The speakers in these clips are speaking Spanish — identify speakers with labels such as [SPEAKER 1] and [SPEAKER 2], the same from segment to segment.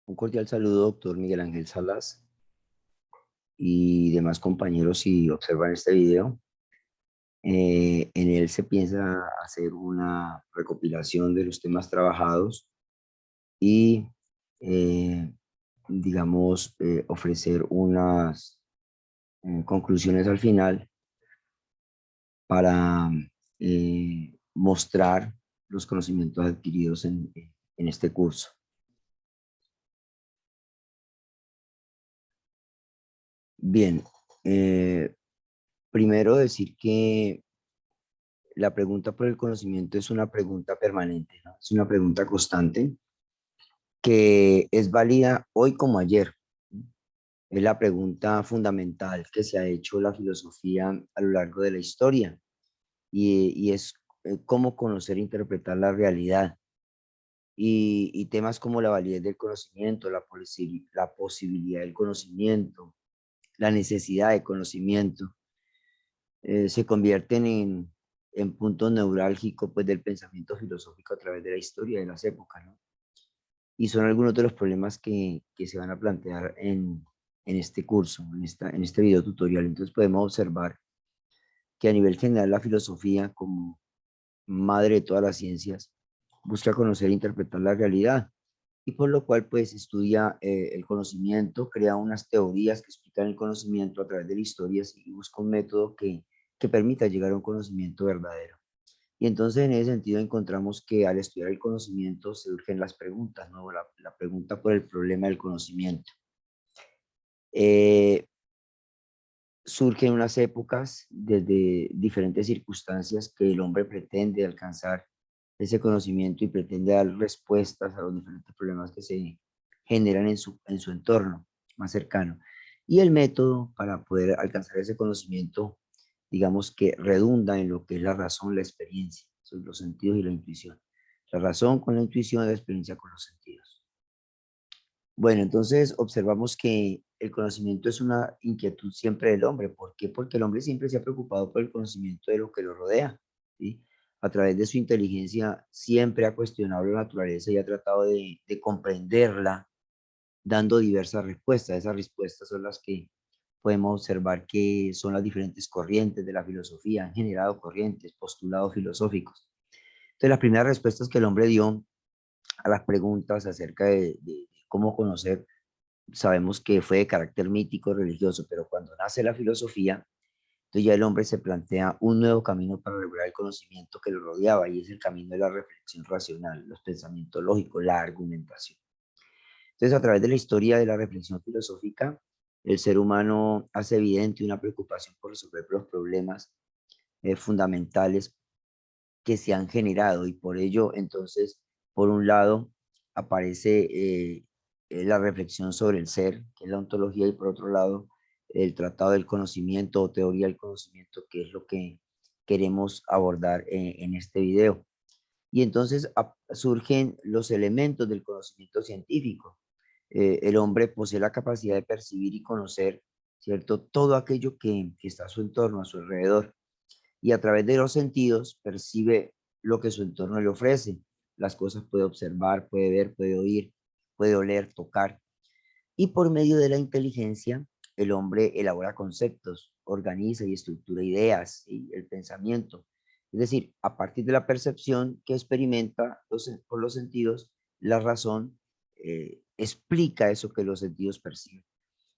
[SPEAKER 1] Un cordial saludo, doctor Miguel Ángel Salas y demás compañeros si observan este video. En él se piensa hacer una recopilación de los temas trabajados y, eh, digamos, ofrecer unas conclusiones al final para mostrar los conocimientos adquiridos en este curso. Bien, primero decir que la pregunta por el conocimiento es una pregunta permanente, ¿no? Es una pregunta constante que es válida hoy como ayer. Es la pregunta fundamental que se ha hecho la filosofía a lo largo de la historia y es cómo conocer e interpretar la realidad. Y temas como la validez del conocimiento, la posibilidad del conocimiento, la necesidad de conocimiento, se convierten en puntos neurálgicos pues, del pensamiento filosófico a través de la historia de las épocas, ¿no? Y son algunos de los problemas que se van a plantear en este curso, en este video tutorial. Entonces podemos observar que a nivel general la filosofía, como madre de todas las ciencias, busca conocer e interpretar la realidad, y por lo cual pues estudia el conocimiento, crea unas teorías que explican el conocimiento a través de la historia y busca un método que permita llegar a un conocimiento verdadero. Y entonces en ese sentido encontramos que al estudiar el conocimiento surgen las preguntas, ¿no? La pregunta por el problema del conocimiento. Surgen unas épocas desde diferentes circunstancias que el hombre pretende alcanzar ese conocimiento y pretende dar respuestas a los diferentes problemas que se generan en su entorno más cercano. Y el método para poder alcanzar ese conocimiento, digamos que redunda en lo que es la razón, la experiencia, son los sentidos y la intuición. La razón con la intuición, la experiencia con los sentidos. Bueno, entonces observamos que el conocimiento es una inquietud siempre del hombre. ¿Por qué? Porque el hombre siempre se ha preocupado por el conocimiento de lo que lo rodea, ¿sí? A través de su inteligencia siempre ha cuestionado la naturaleza y ha tratado de comprenderla, dando diversas respuestas. Esas respuestas son las que podemos observar que son las diferentes corrientes de la filosofía, han generado corrientes, postulados filosóficos. Entonces, las primeras respuestas que el hombre dio a las preguntas acerca de cómo conocer, sabemos que fue de carácter mítico, religioso, pero cuando nace la filosofía, entonces ya el hombre se plantea un nuevo camino para regular el conocimiento que lo rodeaba, y es el camino de la reflexión racional, los pensamientos lógicos, la argumentación. Entonces, a través de la historia de la reflexión filosófica, el ser humano hace evidente una preocupación por resolver los problemas fundamentales que se han generado, y por ello, entonces, por un lado, aparece la reflexión sobre el ser, que es la ontología, y por otro lado, el tratado del conocimiento o teoría del conocimiento, que es lo que queremos abordar en este video. Y entonces surgen los elementos del conocimiento científico. El hombre posee la capacidad de percibir y conocer, ¿cierto?, todo aquello que está a su entorno, a su alrededor, y a través de los sentidos percibe lo que su entorno le ofrece. Las cosas puede observar, puede ver, puede oír, puede oler, tocar. Y por medio de la inteligencia, el hombre elabora conceptos, organiza y estructura ideas y el pensamiento. Es decir, a partir de la percepción que experimenta por los sentidos, la razón explica eso que los sentidos perciben.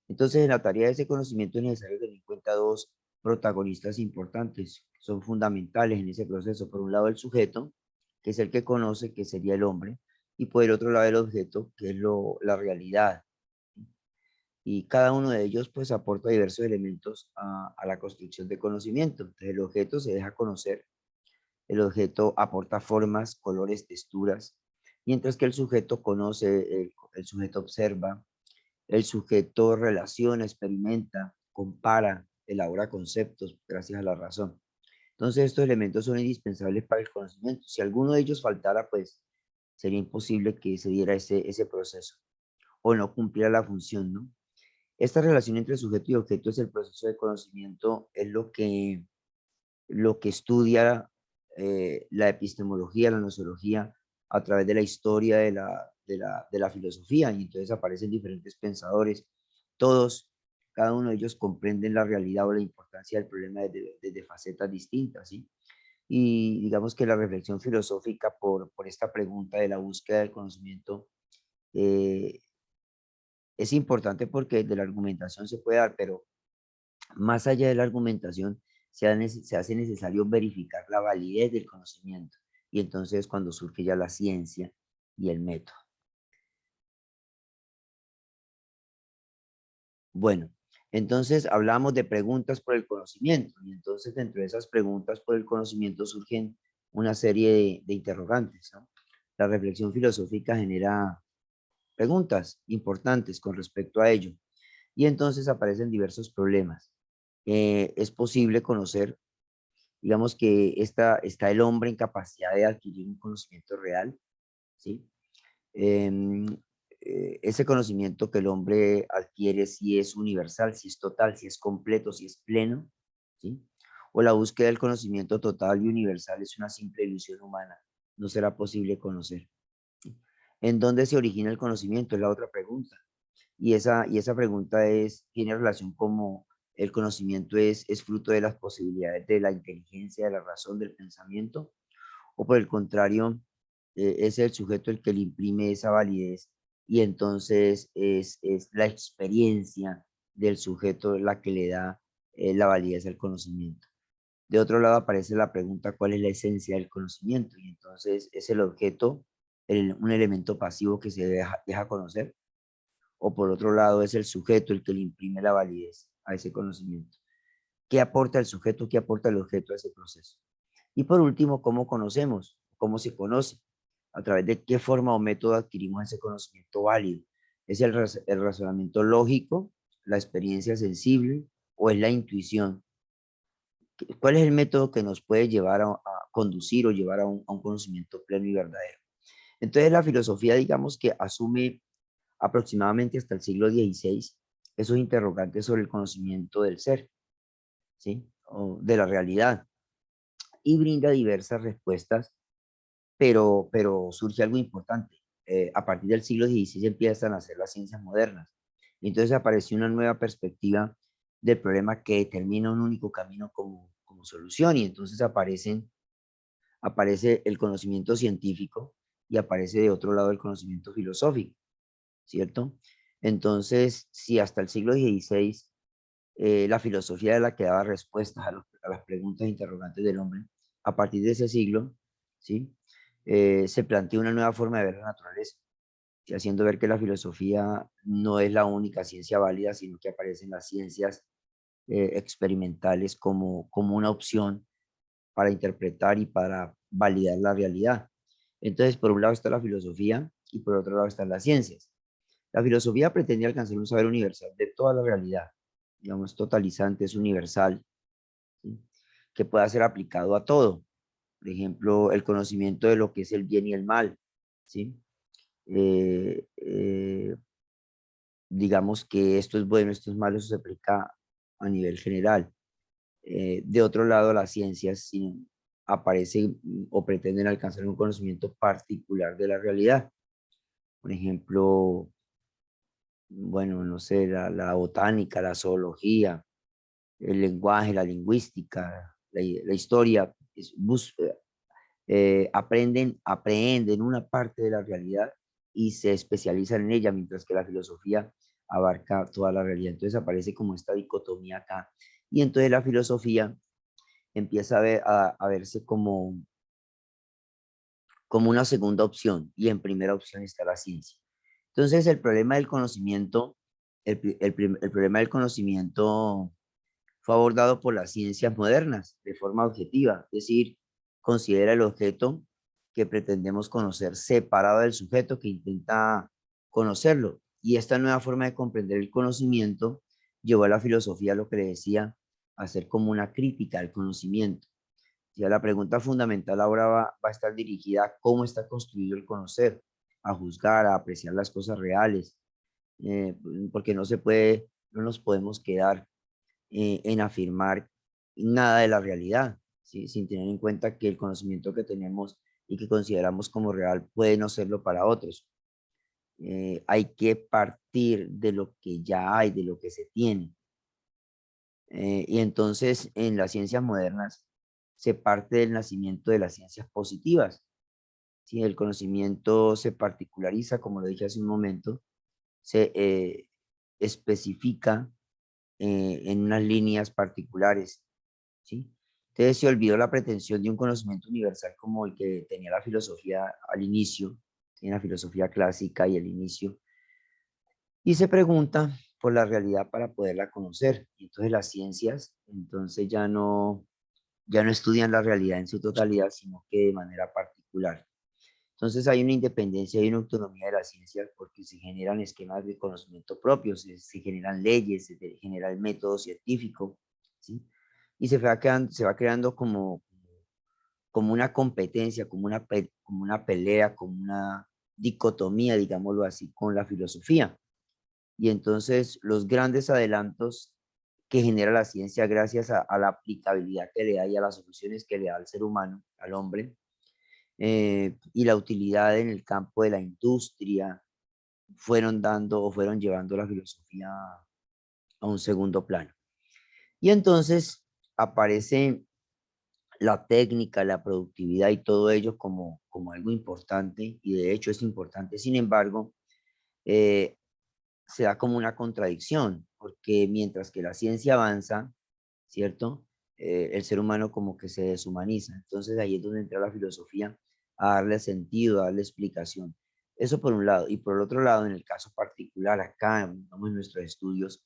[SPEAKER 1] Entonces, en la tarea de ese conocimiento es necesario tener en cuenta dos protagonistas importantes, que son fundamentales en ese proceso. Por un lado, el sujeto, que es el que conoce, que sería el hombre, y por el otro lado, el objeto, que es la realidad. Y cada uno de ellos, pues, aporta diversos elementos a la construcción de conocimiento. Entonces, el objeto se deja conocer, el objeto aporta formas, colores, texturas, mientras que el sujeto conoce, el sujeto observa, el sujeto relaciona, experimenta, compara, elabora conceptos gracias a la razón. Entonces, estos elementos son indispensables para el conocimiento. Si alguno de ellos faltara, pues sería imposible que se diera ese proceso o no cumpliera la función, ¿no? Esta relación entre sujeto y objeto es el proceso de conocimiento, es lo que estudia la epistemología, la nosología, a través de la historia de la filosofía, y entonces aparecen diferentes pensadores, todos, cada uno de ellos comprenden la realidad o la importancia del problema desde facetas distintas, ¿sí? Y digamos que la reflexión filosófica por esta pregunta de la búsqueda del conocimiento eh, es importante porque de la argumentación se puede dar, pero más allá de la argumentación se hace necesario verificar la validez del conocimiento. Y entonces cuando surge ya la ciencia y el método. Bueno, entonces hablamos de preguntas por el conocimiento. Y entonces dentro de esas preguntas por el conocimiento surgen una serie de interrogantes, ¿no? La reflexión filosófica genera preguntas importantes con respecto a ello. Y entonces aparecen diversos problemas. Es posible conocer, digamos que está el hombre en capacidad de adquirir un conocimiento real, ¿sí? Em, ese conocimiento que el hombre adquiere, si es universal, si es total, si es completo, si es pleno, ¿sí? O la búsqueda del conocimiento total y universal es una simple ilusión humana, no será posible conocer, ¿sí? ¿En dónde se origina el conocimiento? Es la otra pregunta. Y esa pregunta tiene relación como el conocimiento es fruto de las posibilidades de la inteligencia, de la razón, del pensamiento, o por el contrario, es el sujeto el que le imprime esa validez y entonces es la experiencia del sujeto la que le da la validez al conocimiento. De otro lado aparece la pregunta, ¿cuál es la esencia del conocimiento? Y entonces es el objeto, un elemento pasivo que se deja conocer, o por otro lado es el sujeto el que le imprime la validez a ese conocimiento. ¿Qué aporta el sujeto? ¿Qué aporta el objeto a ese proceso? Y por último, ¿cómo conocemos? ¿Cómo se conoce? ¿A través de qué forma o método adquirimos ese conocimiento válido? ¿Es el razonamiento lógico, la experiencia sensible o es la intuición? ¿Cuál es el método que nos puede llevar a conducir o llevar a un conocimiento pleno y verdadero? Entonces la filosofía, digamos que asume aproximadamente hasta el siglo XVI esos interrogantes sobre el conocimiento del ser, ¿sí? O de la realidad, y brinda diversas respuestas, pero surge algo importante. A partir del siglo XVI empiezan a hacer las ciencias modernas. Y entonces apareció una nueva perspectiva del problema que determina un único camino como solución. Y entonces aparece el conocimiento científico y aparece de otro lado el conocimiento filosófico, ¿cierto? Entonces, si hasta el siglo XVI la filosofía era la que daba respuestas a las preguntas e interrogantes del hombre, a partir de ese siglo, ¿sí? Se plantea una nueva forma de ver la naturaleza, ¿sí? Haciendo ver que la filosofía no es la única ciencia válida, sino que aparecen las ciencias experimentales como una opción para interpretar y para validar la realidad. Entonces, por un lado está la filosofía y por otro lado están las ciencias. La filosofía pretende alcanzar un saber universal de toda la realidad, digamos, totalizante, es universal, ¿sí? Que pueda ser aplicado a todo. Por ejemplo, el conocimiento de lo que es el bien y el mal, ¿sí? Eh, eh, digamos que esto es bueno, esto es malo, eso se aplica a nivel general. De otro lado, las ciencias sí, aparecen o pretenden alcanzar un conocimiento particular de la realidad. Por ejemplo, bueno, no sé, la botánica, la zoología, el lenguaje, la lingüística, la historia, aprenden una parte de la realidad y se especializan en ella, mientras que la filosofía abarca toda la realidad. Entonces aparece como esta dicotomía acá. Y entonces la filosofía empieza a verse como una segunda opción, y en primera opción está la ciencia. Entonces el problema del conocimiento, el problema del conocimiento fue abordado por las ciencias modernas de forma objetiva, es decir, considera el objeto que pretendemos conocer separado del sujeto que intenta conocerlo. Y esta nueva forma de comprender el conocimiento llevó a la filosofía, lo que le decía, a hacer como una crítica al conocimiento. Ya la pregunta fundamental ahora va a estar dirigida a cómo está construido el conocer, a juzgar, a apreciar las cosas reales, porque no nos podemos quedar en afirmar nada de la realidad, ¿sí? Sin tener en cuenta que el conocimiento que tenemos y que consideramos como real puede no serlo para otros. hay que partir de lo que ya hay, de lo que se tiene. Y entonces en las ciencias modernas se parte del nacimiento de las ciencias positivas. Si el conocimiento se particulariza, como lo dije hace un momento, se especifica en unas líneas particulares, ¿sí? Entonces se olvidó la pretensión de un conocimiento universal como el que tenía la filosofía al inicio, en la filosofía clásica y el inicio, y se pregunta por la realidad para poderla conocer. Y entonces las ciencias, entonces ya no estudian la realidad en su totalidad, sino que de manera particular. Entonces hay una independencia y una autonomía de las ciencias porque se generan esquemas de conocimiento propios, se generan leyes, se genera el método científico, ¿sí? Y se va creando como una competencia, como una pelea, como una dicotomía, digámoslo así, con la filosofía. Y entonces los grandes adelantos que genera la ciencia gracias a la aplicabilidad que le da y a las soluciones que le da al ser humano, al hombre, y la utilidad en el campo de la industria, fueron dando o fueron llevando la filosofía a un segundo plano. Y entonces aparece la técnica, la productividad y todo ello como algo importante, y de hecho es importante. Sin embargo, eh, se da como una contradicción, porque mientras que la ciencia avanza, ¿cierto? El ser humano como que se deshumaniza. Entonces ahí es donde entra la filosofía a darle sentido, a darle explicación. Eso por un lado. Y por el otro lado, en el caso particular, acá, digamos, en nuestros estudios,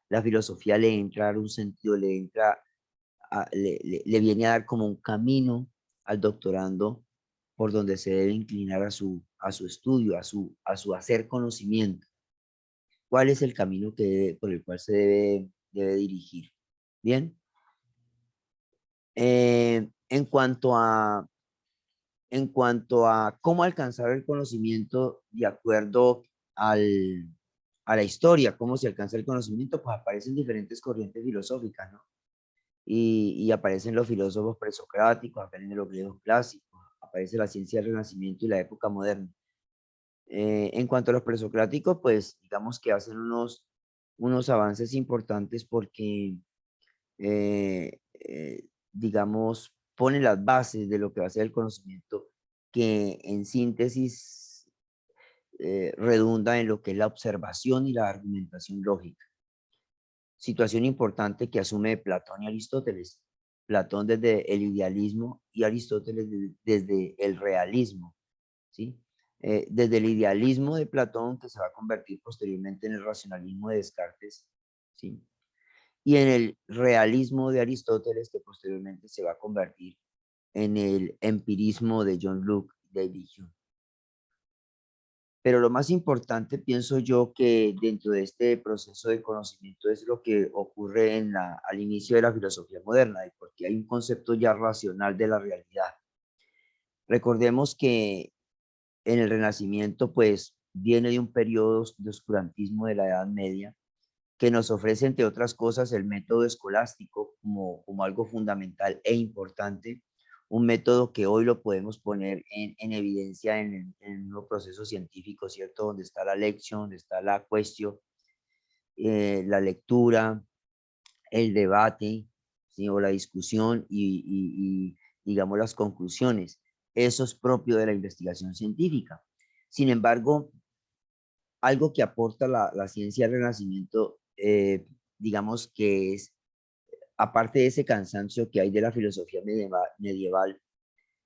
[SPEAKER 1] la filosofía le entra a dar un sentido, le entra le viene a dar como un camino al doctorando por donde se debe inclinar a su estudio, a su hacer conocimiento. ¿Cuál es el camino por el cual se debe dirigir? Bien. En cuanto a cómo alcanzar el conocimiento de acuerdo al, a la historia, cómo se alcanza el conocimiento, pues aparecen diferentes corrientes filosóficas, ¿no? Y aparecen los filósofos presocráticos, aparecen los griegos clásicos, aparece la ciencia del Renacimiento y la época moderna. En cuanto a los presocráticos, pues digamos que hacen unos avances importantes porque, digamos, ponen las bases de lo que va a ser el conocimiento, que en síntesis redunda en lo que es la observación y la argumentación lógica. Situación importante que asume Platón y Aristóteles. Platón desde el idealismo y Aristóteles desde el realismo, ¿sí? Desde el idealismo de Platón, que se va a convertir posteriormente en el racionalismo de Descartes, ¿sí? Y en el realismo de Aristóteles, que posteriormente se va a convertir en el empirismo de John Locke y David Hume. Pero lo más importante, pienso yo, que dentro de este proceso de conocimiento es lo que ocurre al inicio de la filosofía moderna, porque hay un concepto ya racional de la realidad. Recordemos que en el Renacimiento, pues, viene de un periodo de oscurantismo de la Edad Media, que nos ofrece, entre otras cosas, el método escolástico como algo fundamental e importante, un método que hoy lo podemos poner en evidencia en un nuevo proceso científico, ¿cierto? Donde está la lección, donde está la cuestión, la lectura, el debate, ¿sí? O la discusión y, digamos, las conclusiones. Eso es propio de la investigación científica. Sin embargo, algo que aporta la ciencia del Renacimiento, digamos que es, aparte de ese cansancio que hay de la filosofía medieval,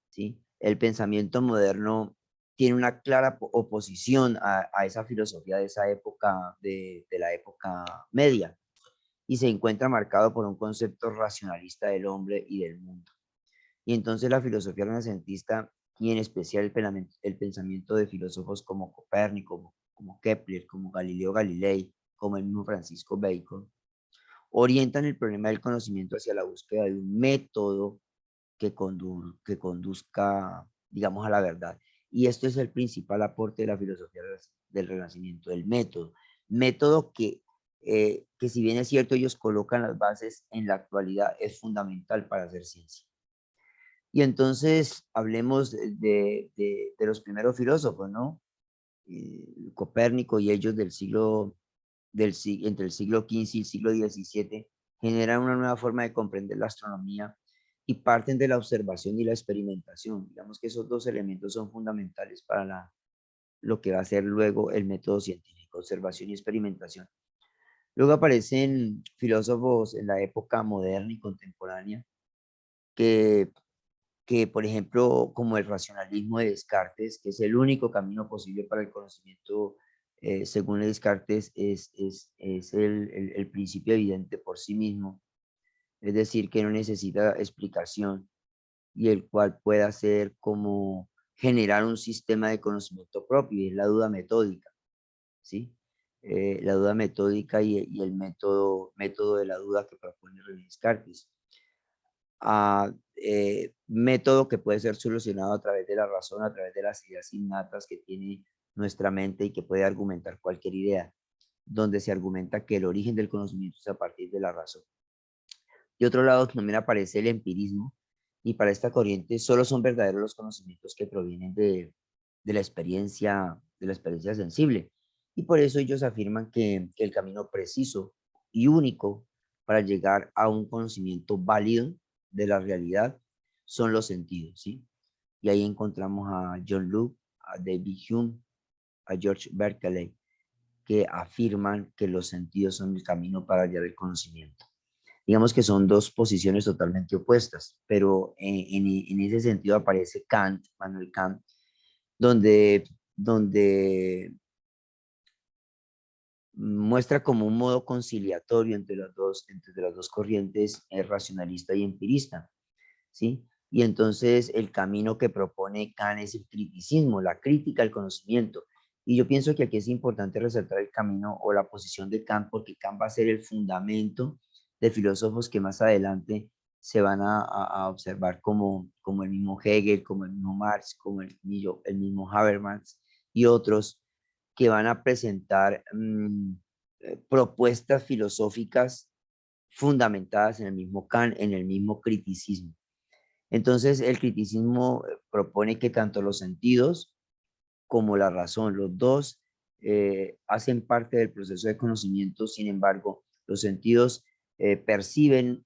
[SPEAKER 1] ¿sí? El pensamiento moderno tiene una clara oposición a esa filosofía de esa época, de la época media, y se encuentra marcado por un concepto racionalista del hombre y del mundo. Y entonces la filosofía renacentista, y en especial el pensamiento de filósofos como Copérnico, como Kepler, como Galileo Galilei, como el mismo Francisco Bacon, orientan el problema del conocimiento hacia la búsqueda de un método que conduzca, digamos, a la verdad. Y esto es el principal aporte de la filosofía del Renacimiento, el método. Método que si bien es cierto, ellos colocan las bases en la actualidad, es fundamental para hacer ciencia. Y entonces hablemos de los primeros filósofos, ¿no? Copérnico y ellos entre el siglo XV y el siglo XVII, generan una nueva forma de comprender la astronomía y parten de la observación y la experimentación. Digamos que esos dos elementos son fundamentales para lo que va a ser luego el método científico, observación y experimentación. Luego aparecen filósofos en la época moderna y contemporánea que, por ejemplo, como el racionalismo de Descartes, que es el único camino posible para el conocimiento, según Descartes, es el principio evidente por sí mismo, es decir, que no necesita explicación y el cual pueda ser como generar un sistema de conocimiento propio, y es la duda metódica, ¿sí? La duda metódica y el método de la duda que propone René Descartes. Método que puede ser solucionado a través de la razón, a través de las ideas innatas que tiene nuestra mente y que puede argumentar cualquier idea, donde se argumenta que el origen del conocimiento es a partir de la razón. De otro lado, también aparece el empirismo, y para esta corriente solo son verdaderos los conocimientos que provienen de la experiencia sensible. Y por eso ellos afirman que el camino preciso y único para llegar a un conocimiento válido de la realidad son los sentidos, ¿sí? Y ahí encontramos a John Locke, a David Hume, a George Berkeley, que afirman que los sentidos son el camino para hallar el conocimiento. Digamos que son dos posiciones totalmente opuestas, pero en ese sentido aparece Kant, Manuel Kant, donde muestra como un modo conciliatorio entre las dos corrientes, racionalista y empirista, ¿sí? Y entonces el camino que propone Kant es el criticismo, la crítica al conocimiento. Y yo pienso que aquí es importante resaltar el camino o la posición de Kant, porque Kant va a ser el fundamento de filósofos que más adelante se van a observar como el mismo Hegel, como el mismo Marx, como el mismo Habermas y otros que van a presentar propuestas filosóficas fundamentadas en el mismo Kant, en el mismo criticismo. Entonces, el criticismo propone que tanto los sentidos como la razón, los dos hacen parte del proceso de conocimiento. Sin embargo, los sentidos perciben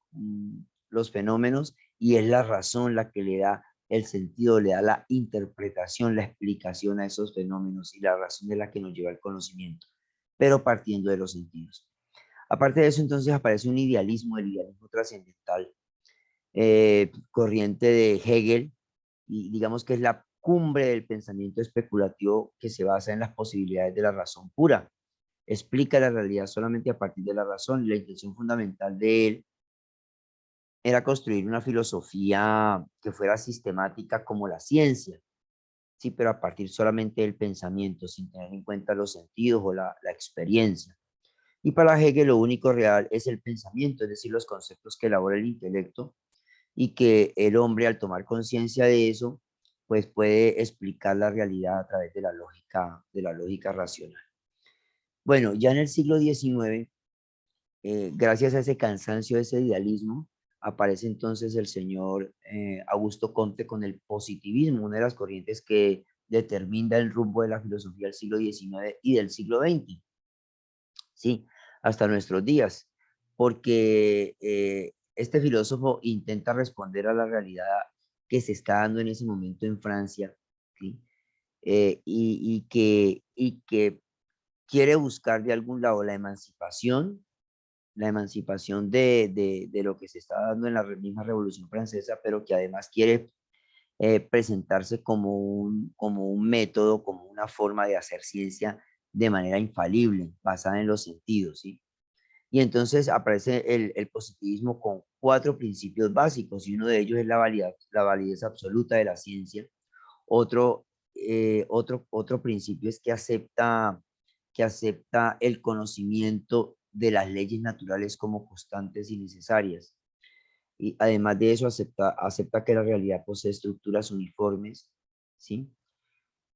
[SPEAKER 1] los fenómenos y es la razón la que le da el sentido, le da la interpretación, la explicación a esos fenómenos, y la razón es la que nos lleva al conocimiento, pero partiendo de los sentidos. Aparte de eso, entonces aparece un idealismo, el idealismo trascendental, corriente de Hegel, y digamos que es la cumbre del pensamiento especulativo que se basa en las posibilidades de la razón pura. Explica la realidad solamente a partir de la razón, y la intención fundamental de él era construir una filosofía que fuera sistemática como la ciencia, sí, pero a partir solamente del pensamiento, sin tener en cuenta los sentidos o la experiencia. Y para Hegel lo único real es el pensamiento, es decir, los conceptos que elabora el intelecto, y que el hombre, al tomar conciencia de eso, pues puede explicar la realidad a través de la lógica racional. Bueno, ya en el siglo XIX, gracias a ese cansancio, a ese idealismo, aparece entonces el señor Augusto Comte con el positivismo, una de las corrientes que determina el rumbo de la filosofía del siglo XIX y del siglo XX, ¿sí? Hasta nuestros días, porque este filósofo intenta responder a la realidad que se está dando en ese momento en Francia, ¿sí? Y que quiere buscar de algún lado la emancipación de lo que se está dando en la misma Revolución Francesa, pero que además quiere presentarse como un método, como una forma de hacer ciencia de manera infalible, basada en los sentidos, ¿sí? Y entonces aparece el positivismo con 4 principios básicos, y uno de ellos es la validez absoluta de la ciencia. Otro principio es que acepta el conocimiento de las leyes naturales como constantes y necesarias. Y además de eso, acepta que la realidad posee estructuras uniformes, ¿sí?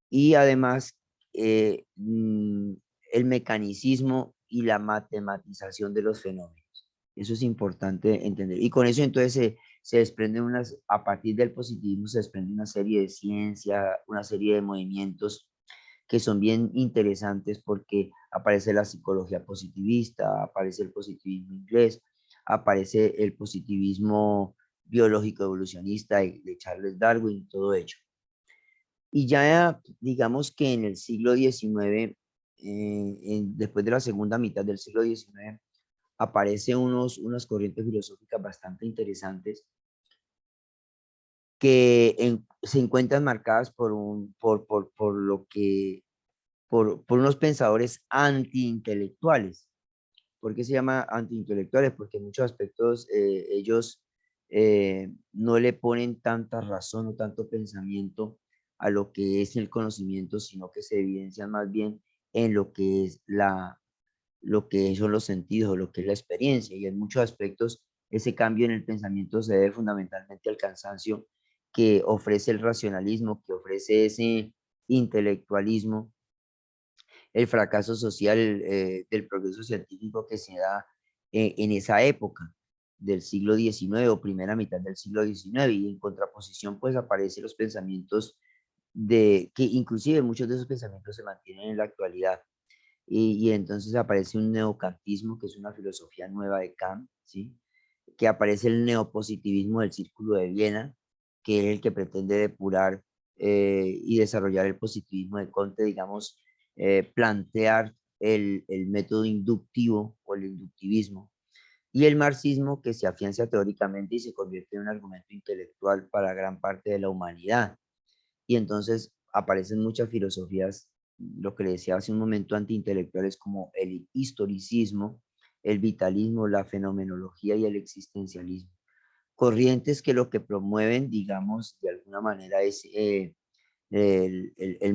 [SPEAKER 1] Y además, eh, mm, el mecanicismo y la matematización de los fenómenos. Eso es importante entender. Y con eso entonces se desprende a partir del positivismo se desprende una serie de ciencia, una serie de movimientos que son bien interesantes porque aparece la psicología positivista, aparece el positivismo inglés, aparece el positivismo biológico evolucionista de Charles Darwin, todo ello. Y ya digamos que en el siglo XIX, después de la segunda mitad del siglo XIX, aparecen unas corrientes filosóficas bastante interesantes que se encuentran marcadas por lo que, por unos pensadores antiintelectuales. ¿Por qué se llama antiintelectuales? Porque en muchos aspectos ellos no le ponen tanta razón o tanto pensamiento a lo que es el conocimiento, sino que se evidencian más bien en lo que es lo que son los sentidos, lo que es la experiencia. Y en muchos aspectos ese cambio en el pensamiento se debe fundamentalmente al cansancio que ofrece el racionalismo, que ofrece ese intelectualismo, el fracaso social del progreso científico que se da en esa época del siglo XIX o primera mitad del siglo XIX, y en contraposición pues aparecen los pensamientos que inclusive muchos de esos pensamientos se mantienen en la actualidad, y entonces aparece un neocantismo, que es una filosofía nueva de Kant, ¿sí? Que aparece el neopositivismo del Círculo de Viena, que es el que pretende depurar y desarrollar el positivismo de Comte, digamos, plantear el método inductivo o el inductivismo, y el marxismo, que se afianza teóricamente y se convierte en un argumento intelectual para gran parte de la humanidad. Y entonces aparecen muchas filosofías, lo que le decía hace un momento, antiintelectuales, como el historicismo, el vitalismo, la fenomenología y el existencialismo. Corrientes que lo que promueven, digamos, de alguna manera es el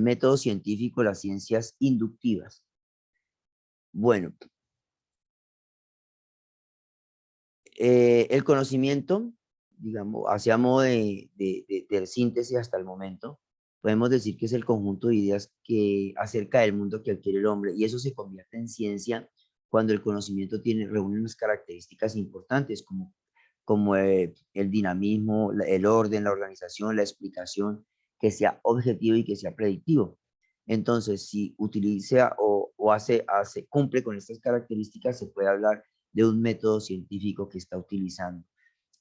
[SPEAKER 1] método científico, las ciencias inductivas. Bueno, el conocimiento, digamos, hacia modo de síntesis hasta el momento, podemos decir que es el conjunto de ideas que acerca del mundo que adquiere el hombre, y eso se convierte en ciencia cuando el conocimiento reúne unas características importantes como el dinamismo, el orden, la organización, la explicación, que sea objetivo y que sea predictivo. Entonces, si utiliza o cumple con estas características, se puede hablar de un método científico que está utilizando.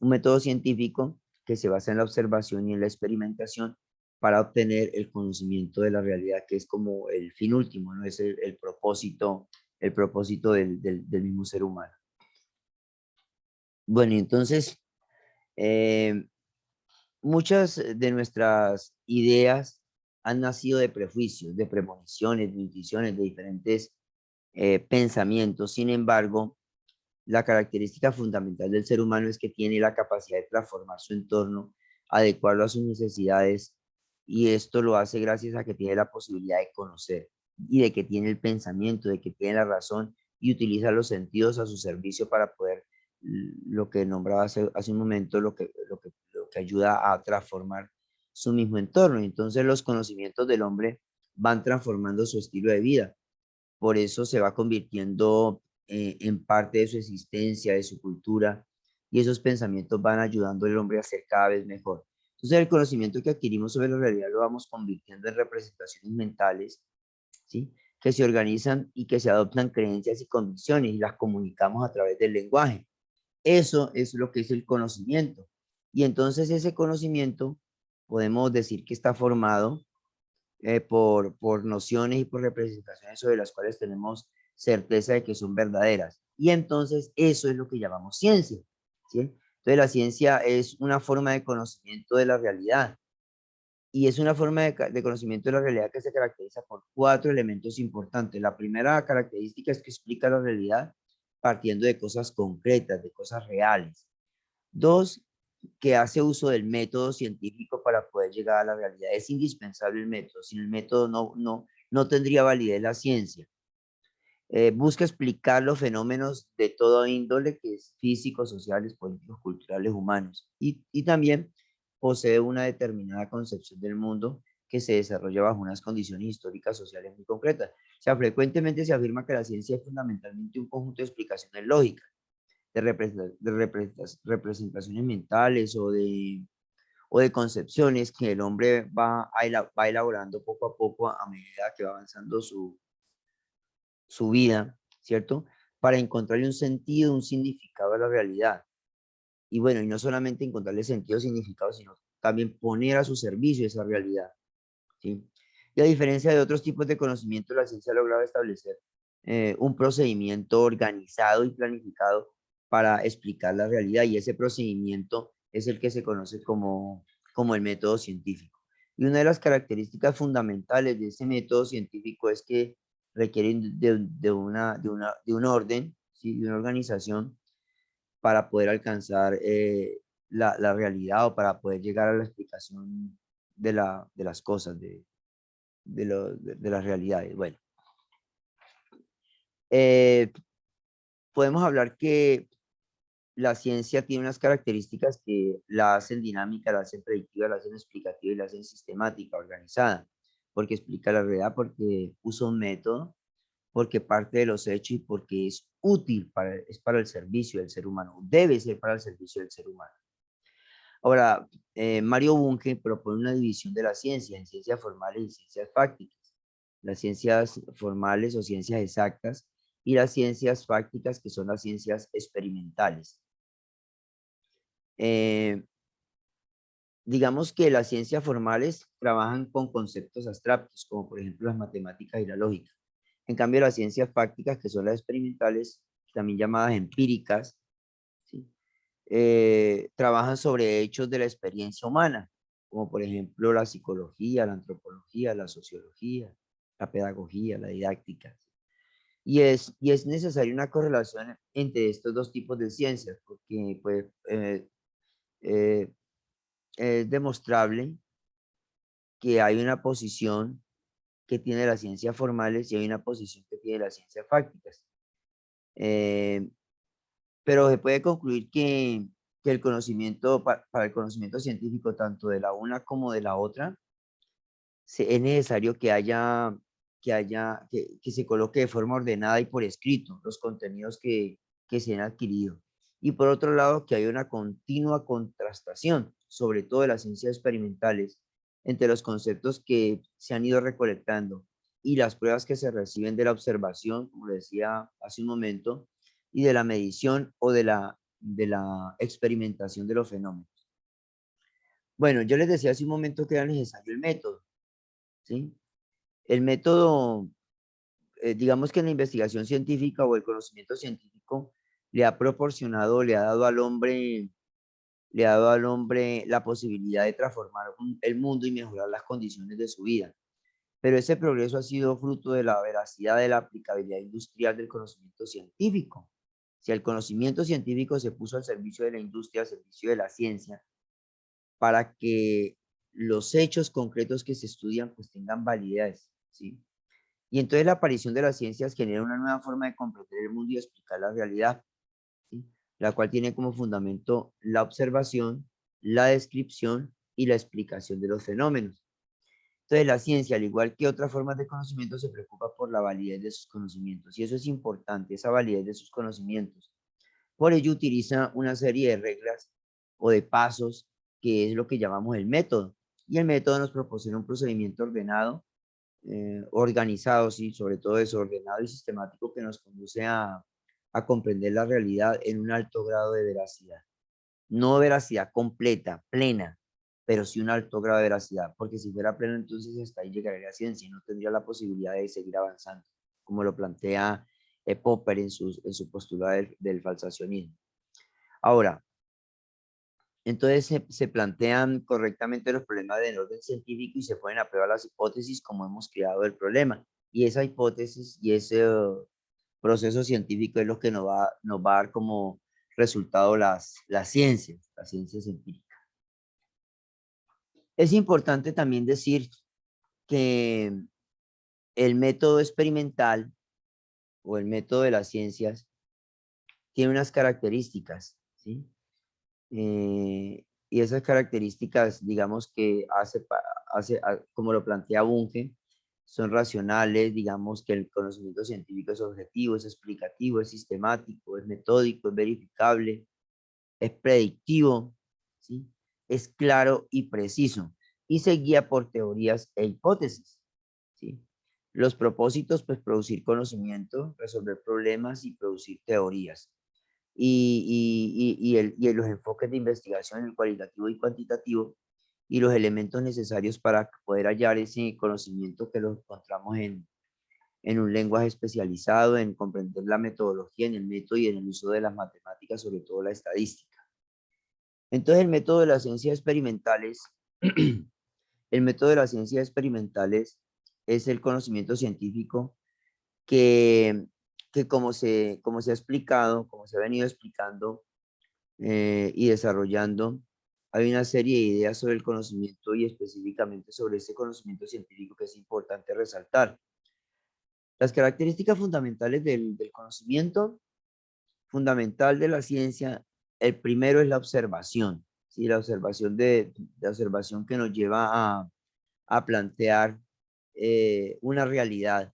[SPEAKER 1] Un método científico que se basa en la observación y en la experimentación para obtener el conocimiento de la realidad, que es como el fin último, ¿no? Es el propósito del mismo ser humano. Bueno, entonces, eh, muchas de nuestras ideas han nacido de prejuicios, de premoniciones, de intuiciones, de diferentes pensamientos. Sin embargo, la característica fundamental del ser humano es que tiene la capacidad de transformar su entorno, adecuarlo a sus necesidades, y esto lo hace gracias a que tiene la posibilidad de conocer y de que tiene el pensamiento, de que tiene la razón y utiliza los sentidos a su servicio para poder, lo que nombraba hace un momento, lo que ayuda a transformar su mismo entorno. Entonces los conocimientos del hombre van transformando su estilo de vida, por eso se va convirtiendo en parte de su existencia, de su cultura, y esos pensamientos van ayudando al hombre a ser cada vez mejor. Entonces el conocimiento que adquirimos sobre la realidad lo vamos convirtiendo en representaciones mentales, ¿sí? Que se organizan y que se adoptan creencias y convicciones y las comunicamos a través del lenguaje. Eso es lo que es el conocimiento. Y entonces ese conocimiento podemos decir que está formado por nociones y por representaciones sobre las cuales tenemos certeza de que son verdaderas. Y entonces eso es lo que llamamos ciencia, ¿sí? Entonces la ciencia es una forma de conocimiento de la realidad, y es una forma de conocimiento de la realidad que se caracteriza por cuatro elementos importantes. La primera característica es que explica la realidad partiendo de cosas concretas, de cosas reales. Dos, que hace uso del método científico para poder llegar a la realidad. Es indispensable el método. Sin el método no tendría validez la ciencia. Busca explicar los fenómenos de todo índole, que es físicos, sociales, políticos, culturales, humanos. Y también posee una determinada concepción del mundo que se desarrolla bajo unas condiciones históricas sociales muy concretas. O sea, frecuentemente se afirma que la ciencia es fundamentalmente un conjunto de explicaciones lógicas, de representaciones mentales o de concepciones que el hombre va elaborando poco a poco a medida que va avanzando su vida, ¿cierto? Para encontrarle un sentido, un significado a la realidad. Y bueno, y no solamente encontrarle sentido, significado, sino también poner a su servicio esa realidad, ¿sí? Y a diferencia de otros tipos de conocimiento, la ciencia ha logrado establecer un procedimiento organizado y planificado para explicar la realidad, y ese procedimiento es el que se conoce como el método científico. Y una de las características fundamentales de ese método científico es que requieren de un orden, ¿sí? De una organización para poder alcanzar la realidad, o para poder llegar a la explicación de las cosas, de las realidades. Bueno, eh, podemos hablar que la ciencia tiene unas características que la hacen dinámica, la hacen predictiva, la hacen explicativa y la hacen sistemática, organizada, porque explica la realidad, porque usa un método, porque parte de los hechos y porque es útil, es para el servicio del ser humano, debe ser para el servicio del ser humano. Ahora, Mario Bunge propone una división de la ciencia en ciencias formales y ciencias fácticas. Las ciencias formales o ciencias exactas y las ciencias fácticas, que son las ciencias experimentales. Digamos que las ciencias formales trabajan con conceptos abstractos, como por ejemplo las matemáticas y la lógica. En cambio, las ciencias fácticas, que son las experimentales, también llamadas empíricas, ¿sí? Trabajan sobre hechos de la experiencia humana, como por ejemplo la psicología, la antropología, la sociología, la pedagogía, la didáctica. Y es necesaria una correlación entre estos dos tipos de ciencias, porque pues, eh, es demostrable que hay una posición que tiene las ciencias formales y hay una posición que tiene las ciencias fácticas. Eh, pero se puede concluir que el conocimiento, para el conocimiento científico, tanto de la una como de la otra, es necesario que se coloque de forma ordenada y por escrito los contenidos que se han adquirido. Y por otro lado, que haya una continua contrastación, sobre todo de las ciencias experimentales, entre los conceptos que se han ido recolectando y las pruebas que se reciben de la observación, como decía hace un momento, y de la medición o de la experimentación de los fenómenos. Bueno, yo les decía hace un momento que era necesario el método, ¿sí? El método, digamos que en la investigación científica o el conocimiento científico le ha proporcionado, le ha dado al hombre la posibilidad de transformar el mundo y mejorar las condiciones de su vida. Pero ese progreso ha sido fruto de la veracidad de la aplicabilidad industrial del conocimiento científico. Si el conocimiento científico se puso al servicio de la industria, al servicio de la ciencia, para que los hechos concretos que se estudian pues tengan validez, ¿sí? Y entonces la aparición de las ciencias genera una nueva forma de comprender el mundo y explicar la realidad, ¿sí? La cual tiene como fundamento la observación, la descripción y la explicación de los fenómenos. Entonces la ciencia, al igual que otras formas de conocimiento, se preocupa por la validez de sus conocimientos, y eso es importante, esa validez de sus conocimientos. Por ello utiliza una serie de reglas o de pasos, que es lo que llamamos el método. Y el método nos proporciona un procedimiento ordenado, organizado, sí, sobre todo desordenado y sistemático, que nos conduce a comprender la realidad en un alto grado de veracidad. No veracidad completa, plena, pero sí un alto grado de veracidad, porque si fuera pleno, entonces hasta ahí llegaría la ciencia y no tendría la posibilidad de seguir avanzando, como lo plantea Popper en su postulado del falsacionismo. Ahora, entonces se plantean correctamente los problemas del orden científico y se ponen a prueba las hipótesis como hemos creado el problema. Y esa hipótesis y ese proceso científico es lo que nos va a dar como resultado las ciencias empíricas. Es importante también decir que el método experimental o el método de las ciencias tiene unas características, ¿sí? Y esas características, digamos que como lo plantea Bunge, son racionales, digamos que el conocimiento científico es objetivo, es explicativo, es sistemático, es metódico, es verificable, es predictivo, ¿sí? es claro y preciso y se guía por teorías e hipótesis, ¿sí? Los propósitos, pues producir conocimiento, resolver problemas y producir teorías. Y los enfoques de investigación, el cualitativo y cuantitativo, y los elementos necesarios para poder hallar ese conocimiento que lo encontramos en un lenguaje especializado, en comprender la metodología, en el método y en el uso de las matemáticas, sobre todo la estadística. Entonces, el método de las ciencias experimentales, el método de las ciencias experimentales es el conocimiento científico que, como se ha explicado, como se ha venido explicando y desarrollando, hay una serie de ideas sobre el conocimiento y específicamente sobre este conocimiento científico que es importante resaltar. Las características fundamentales del conocimiento fundamental de la ciencia, el primero es la observación, ¿sí? La observación que nos lleva a plantear una realidad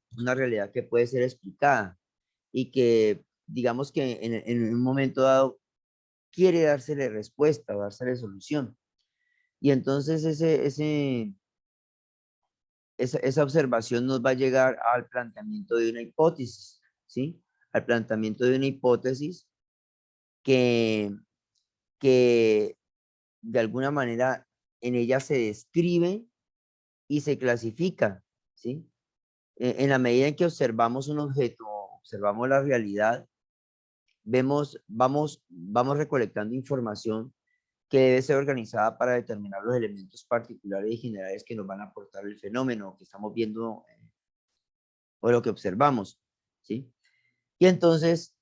[SPEAKER 1] que puede ser explicada y que, digamos que en un momento dado quiere dársele respuesta, dársele solución. Y entonces esa observación nos va a llegar al planteamiento de una hipótesis, ¿sí? Al planteamiento de una hipótesis que, que de alguna manera en ella se describe y se clasifica, ¿sí? En la medida en que observamos un objeto, observamos la realidad, vamos recolectando información que debe ser organizada para determinar los elementos particulares y generales que nos van a aportar el fenómeno que estamos viendo o lo que observamos, ¿sí? Y entonces,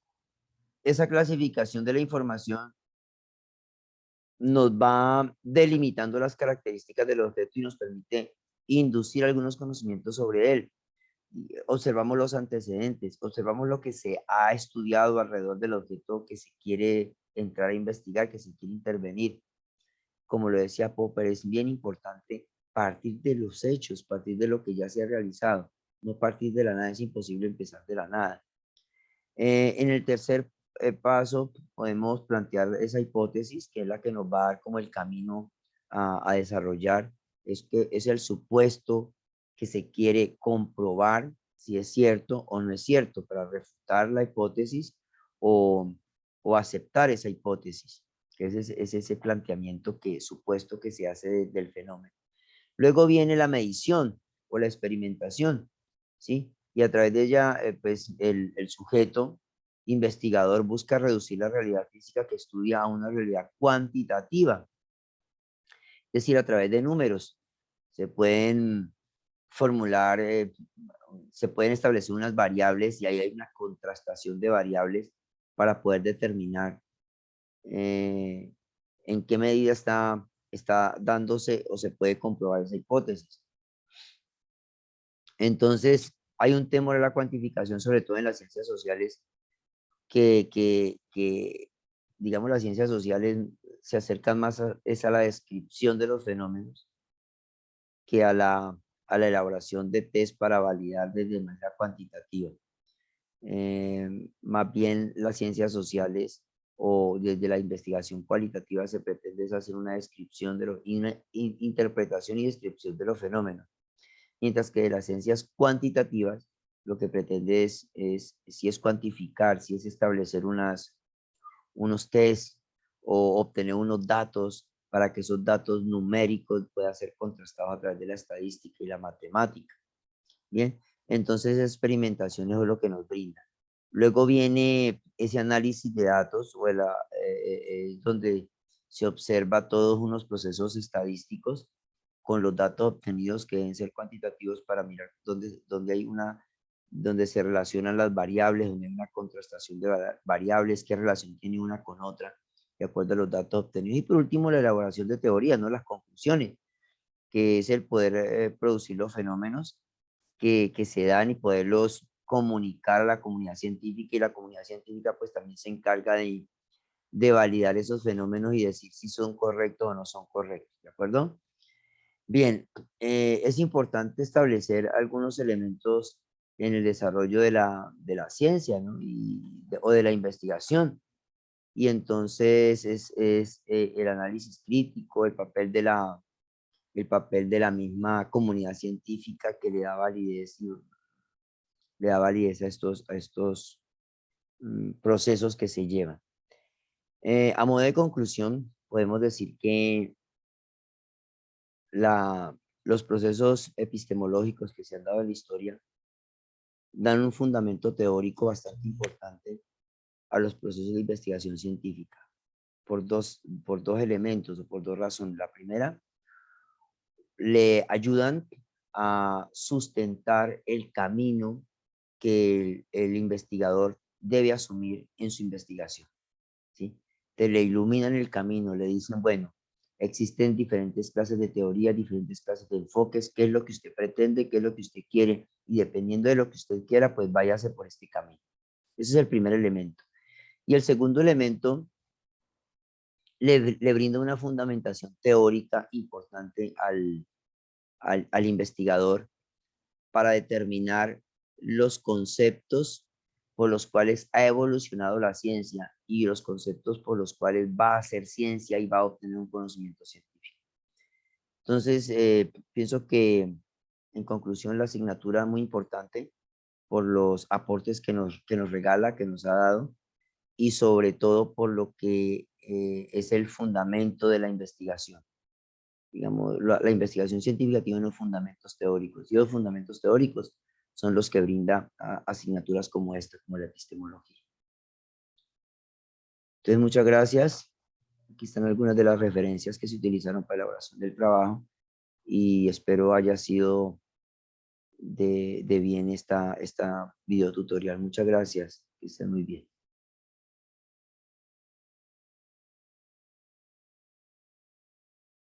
[SPEAKER 1] esa clasificación de la información nos va delimitando las características del objeto y nos permite inducir algunos conocimientos sobre él. Observamos los antecedentes, observamos lo que se ha estudiado alrededor del objeto que se quiere entrar a investigar, que se quiere intervenir. Como lo decía Popper, es bien importante partir de los hechos, partir de lo que ya se ha realizado, no partir de la nada, es imposible empezar de la nada. En el tercer paso podemos plantear esa hipótesis, que es la que nos va a dar como el camino a desarrollar, es que es el supuesto que se quiere comprobar si es cierto o no es cierto, para refutar la hipótesis o, o aceptar esa hipótesis, que es ese planteamiento supuesto que se hace del fenómeno. Luego viene la medición o la experimentación, ¿sí? Y a través de ella, pues el sujeto investigador busca reducir la realidad física que estudia a una realidad cuantitativa, es decir, a través de números. Se pueden formular, se pueden establecer unas variables y ahí hay una contrastación de variables para poder determinar en qué medida está dándose o se puede comprobar esa hipótesis. Entonces, hay un temor a la cuantificación, sobre todo en las ciencias sociales, que digamos, las ciencias sociales se acercan más a la descripción de los fenómenos que a la elaboración de test para validar desde manera cuantitativa. Más bien las ciencias sociales o desde la investigación cualitativa se pretende hacer una descripción de una interpretación y descripción de los fenómenos, mientras que de las ciencias cuantitativas lo que pretende si es cuantificar, si es establecer unos test o obtener unos datos para que esos datos numéricos puedan ser contrastados a través de la estadística y la matemática. Bien, entonces experimentación es lo que nos brinda. Luego viene ese análisis de datos donde se observa todos unos procesos estadísticos con los datos obtenidos que deben ser cuantitativos para mirar donde se relacionan las variables, donde hay una contrastación de variables, qué relación tiene una con otra, de acuerdo a los datos obtenidos. Y por último, la elaboración de teorías, ¿no? Las conclusiones, que es el poder producir los fenómenos que se dan y poderlos comunicar a la comunidad científica, y la comunidad científica pues también se encarga de validar esos fenómenos y decir si son correctos o no son correctos, ¿de acuerdo? Bien, es importante establecer algunos elementos en el desarrollo de la ciencia, ¿no? O de la investigación. y entonces es el análisis crítico, el papel de la misma comunidad científica que le da validez, le da validez a estos procesos que se llevan. A modo de conclusión, podemos decir que la, los procesos epistemológicos que se han dado en la historia dan un fundamento teórico bastante importante a los procesos de investigación científica por dos elementos o por dos razones. La primera, le ayudan a sustentar el camino que el investigador debe asumir en su investigación, ¿sí? Te le iluminan el camino, le dicen, bueno, existen diferentes clases de teoría, diferentes clases de enfoques, qué es lo que usted pretende, qué es lo que usted quiere, y dependiendo de lo que usted quiera, pues váyase por este camino. Ese es el primer elemento. Y el segundo elemento le brinda una fundamentación teórica importante al investigador para determinar los conceptos por los cuales ha evolucionado la ciencia y los conceptos por los cuales va a hacer ciencia y va a obtener un conocimiento científico. Entonces, pienso que, en conclusión, la asignatura es muy importante por los aportes que nos regala, que nos ha dado, y sobre todo por lo que es el fundamento de la investigación. Digamos, la investigación científica tiene unos fundamentos teóricos y los fundamentos teóricos son los que brinda asignaturas como esta, como la epistemología. Entonces, muchas gracias. Aquí están algunas de las referencias que se utilizaron para la elaboración del trabajo y espero haya sido de bien esta video tutorial. Muchas gracias. Que estén muy bien.